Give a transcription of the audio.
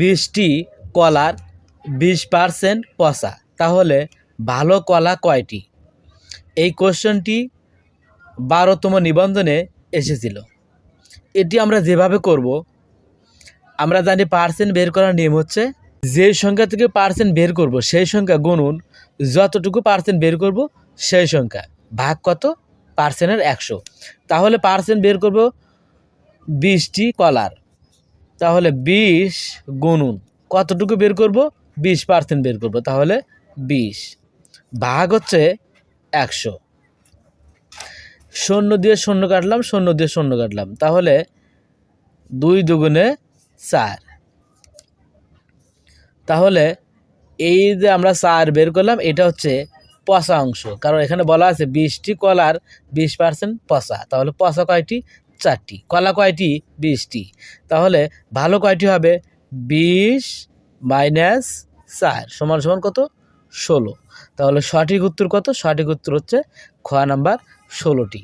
20টি কলার 20% পচা, তাহলে ভালো কলা কয়টি? এই কোশ্চেনটি 12তম নিবন্ধনে এসেছিল। এটি আমরা যেভাবে করব, আমরা জানি পার্সেন্ট বের করার নিয়ম হচ্ছে যে সংখ্যা থেকে পার্সেন্ট বের করব সেই সংখ্যা গুণুন যতটুকু পার্সেন্ট বের করব সেই সংখ্যা ভাগ কত পার্সেন্টের 100। তাহলে পার্সেন্ট বের করব 20টি কলার, তাহলে 20 গুণুন কতটুকু বের করব 20% বের করব, তাহলে 20 ভাগ হচ্ছে 100। শূন্য দিয়ে শূন্য কাটলাম, শূন্য দিয়ে শূন্য কাটলাম, তাহলে 2 দুগুণে 4। তাহলে এই যে আমরা 4 বের করলাম এটা হচ্ছে পচা অংশ, কারণ এখানে বলা আছে 20টি কলার 20% পচা, তাহলে পচা কয়টি? 4টি। কলা কয়টি? 20টি। তাহলে ভালো কয়টি হবে? 20 - 4 সমান সমান কত? 16। তাহলে সঠিক উত্তর কত? সঠিক উত্তর হচ্ছে খ নাম্বার 16টি।